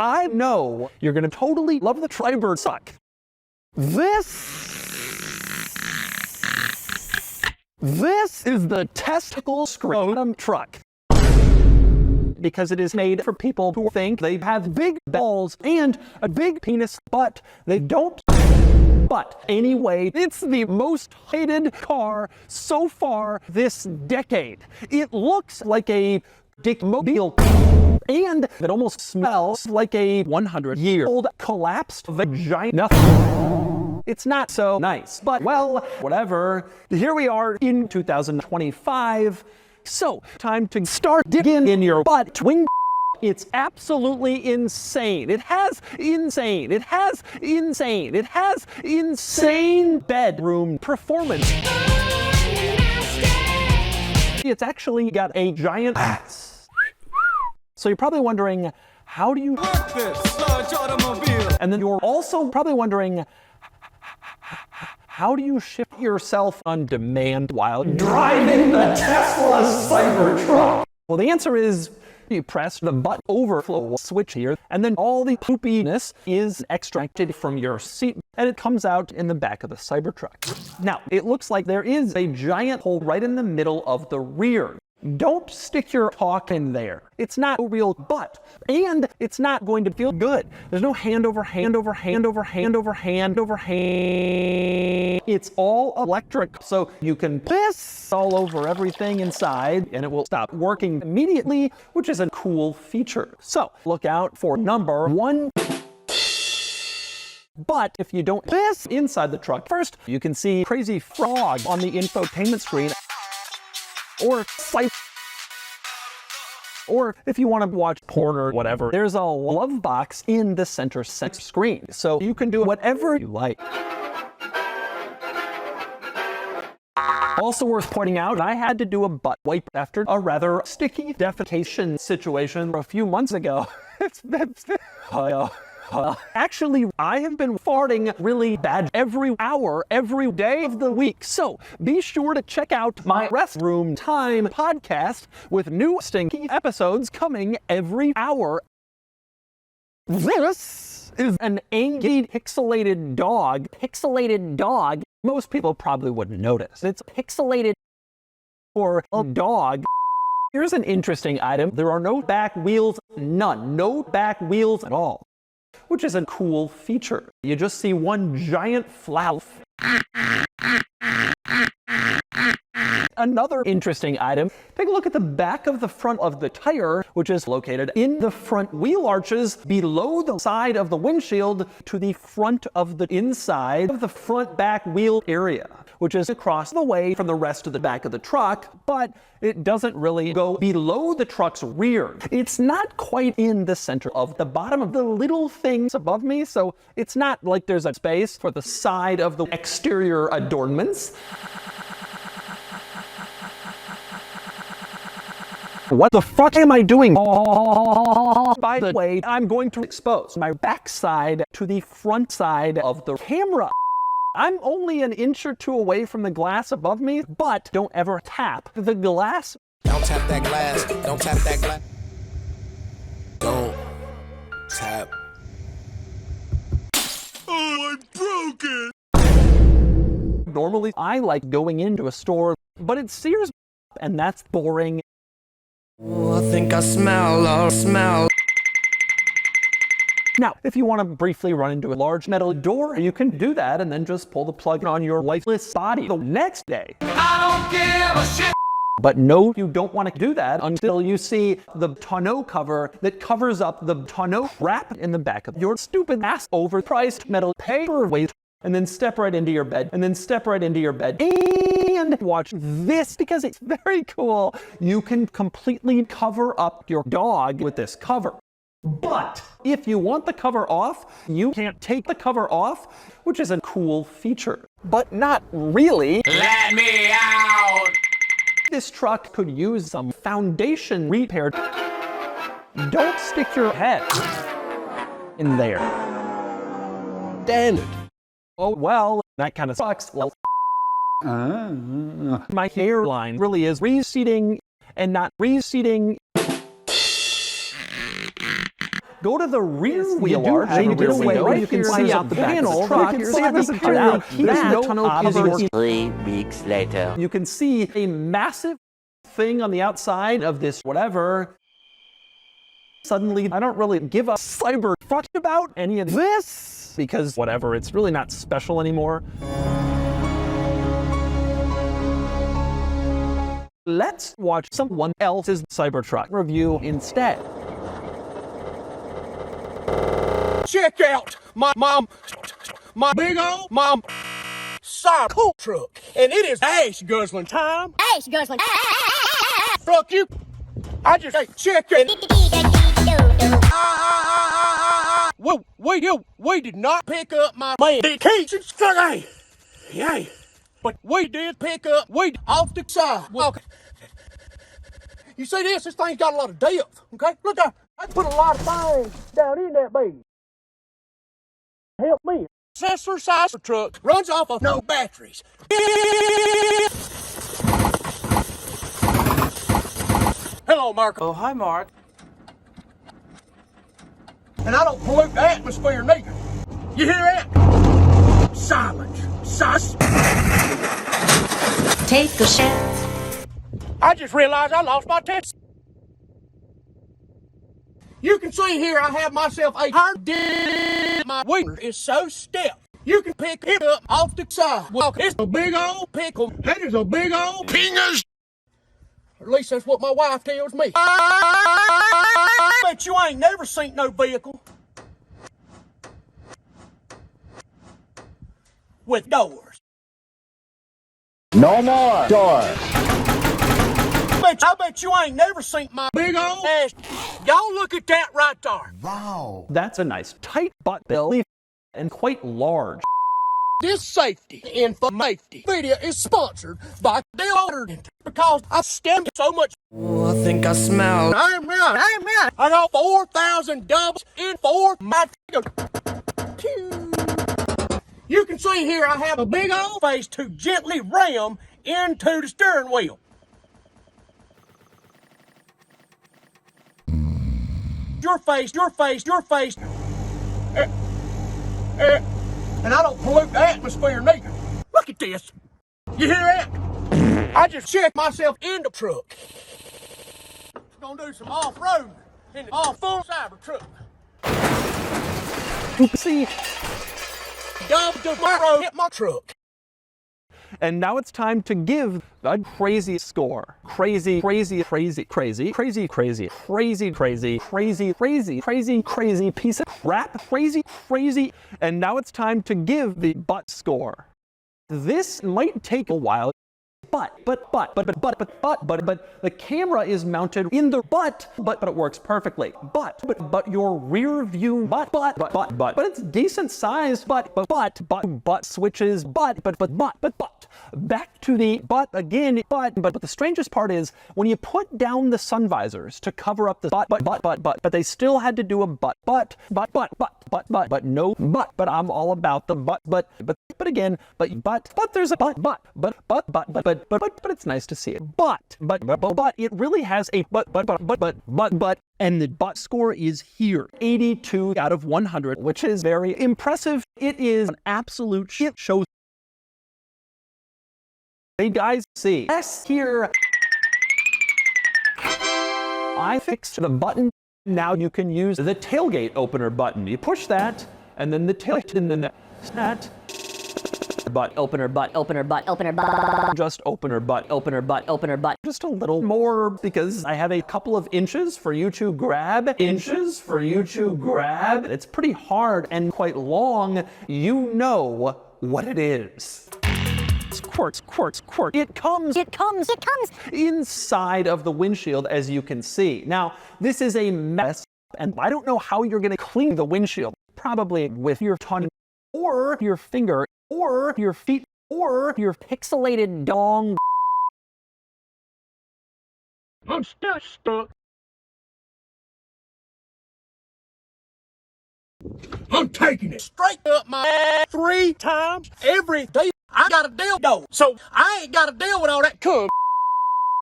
I know you're gonna totally love the Trybersuck. This is the testicle scrotum truck. Because it is made for people who think they have big balls and a big penis, but they don't. But anyway, it's the most hated car so far this decade. It looks like a dickmobile, and it almost smells like a 100-year-old collapsed vagina. It's not so nice, but well, whatever. Here we are in 2025. So, time to start digging in your butt twing. It's absolutely insane. It has insane bedroom performance. It's actually got a giant ass. So you're probably wondering, how do you work this large automobile? And then you're also probably wondering, how do you ship yourself on demand while driving the Tesla Cybertruck? Well, the answer is you press the butt overflow switch here, and then all the poopiness is extracted from your seat, and it comes out in the back of the Cybertruck. Now, it looks like there is a giant hole right in the middle of the rear. Don't stick your cock in there. It's not a real butt, and it's not going to feel good. There's no hand over hand over hand over hand over hand over hand. It's all electric, so you can piss all over everything inside, and it will stop working immediately, which is a cool feature. So look out for number 1. But if you don't piss inside the truck first, you can see crazy frog on the infotainment screen. Or if you want to watch porn or whatever, there's a love box in the center sex screen, so you can do whatever you like. Also worth pointing out, I had to do a butt wipe after a rather sticky defecation situation a few months ago. Actually, I have been farting really bad every hour, every day of the week. So be sure to check out my Restroom Time podcast with new stinky episodes coming every hour. This is an angry pixelated dog. Pixelated dog. Most people probably wouldn't notice. It's pixelated for a dog. Here's an interesting item. There are no back wheels, none. No back wheels at all. Which is a cool feature. You just see one giant flout. Another interesting item, take a look at the back of the front of the tire, which is located in the front wheel arches below the side of the windshield to the front of the inside of the front back wheel area, which is across the way from the rest of the back of the truck, but it doesn't really go below the truck's rear. It's not quite in the center of the bottom of the little things above me, so it's not like there's a space for the side of the exterior adornments. What the fuck am I doing? By the way, I'm going to expose my backside to the front side of the camera. I'm only an inch or two away from the glass above me, but don't ever tap the glass. Don't tap that glass. Don't tap that glass. Don't tap. Oh, I broke it! Normally, I like going into a store, but it sears, and that's boring. Oh, I think I smell. Now, if you want to briefly run into a large metal door, you can do that and then just pull the plug on your lifeless body the next day. I don't give a shit. But no, you don't want to do that until you see the Tonneau cover that covers up the Tonneau wrap in the back of your stupid ass overpriced metal paperweight. And then step right into your bed, and watch this because it's very cool. You can completely cover up your dog with this cover. But if you want the cover off, you can't take the cover off, which is a cool feature. But not really. Let me out! This truck could use some foundation repair. Don't stick your head in there. Damn it. Oh, well, that kind of sucks. Well, my hairline really is receding and not receding. Go to the rear wheel arch, and get away where you can see out the panel. You can see this cut out. That Tonneau covers. 3 weeks later. You can see a massive thing on the outside of this whatever. Suddenly, I don't really give a cyber fuck about any of this because whatever, it's really not special anymore. Let's watch someone else's Cybertruck review instead. Check out my big old Cybertruck, and it is ass guzzling time. Ash guzzling. Fuck you! I just check it. We did not pick up my man. The keys. Hey, but we did pick up weed off the side. Okay. You see this? This thing's got a lot of depth. Okay, look, I put a lot of things down in that baby. Help me. Accessor size truck runs off of no batteries. Hello, Mark. Oh, hi, Mark. And I don't pollute the atmosphere neither. You hear that? Silence. Sus. Take a shit. I just realized I lost my test. You can see here I have myself a hard dig. My wiener is so stiff. You can pick it up off the side. Well, it's a big old pickle. That is a big old pingers. At least that's what my wife tells me. Bet you ain't never seen no vehicle with doors. No more doors. I bet you ain't never seen my big old ass. Y'all look at that right there. That's a nice tight butt belly and quite large. This safety information video is sponsored by deodorant because I stand so much. Oh, I think I smell. I'm right. I got 4,000 dubs in 4 my. You can see here I have a big old face to gently ram into the steering wheel. Your face. And I don't pollute the atmosphere neither. Look at this. You hear that? I just checked myself in the truck. Gonna do some off-road in the all-full Cybertruck. See, Dub tomorrow hit my truck. and now it's time to give a crazy score. Crazy piece of crap. Crazy. And now it's time to give the butt score. This might take a while. But the camera is mounted in the butt, but it works perfectly. But your rear view but it's decent size, but switches, but back to the but again, but the strangest part is when you put down the sun visors to cover up the but they still had to do a but no but I'm all about the but again, but there's a but it's nice to see it. But it really has a but, and the but score is here. 82 out of 100, which is very impressive. It is an absolute shit show. Hey guys, see. Yes, here. I fixed the button. Now you can use the tailgate opener button. You push that, and then the tailgate, and then that. But Opener butt. just opener butt. Just a little more because I have a couple of inches for you to grab. It's pretty hard and quite long. You know what it is. Quartz. It comes inside of the windshield, as you can see. Now, this is a mess, and I don't know how you're gonna clean the windshield. Probably with your tongue or your finger or your feet or your pixelated dong. I'm stuck. I'm taking it straight up my ass 3 times every day. I got a dildo, so I ain't got to deal with all that cum.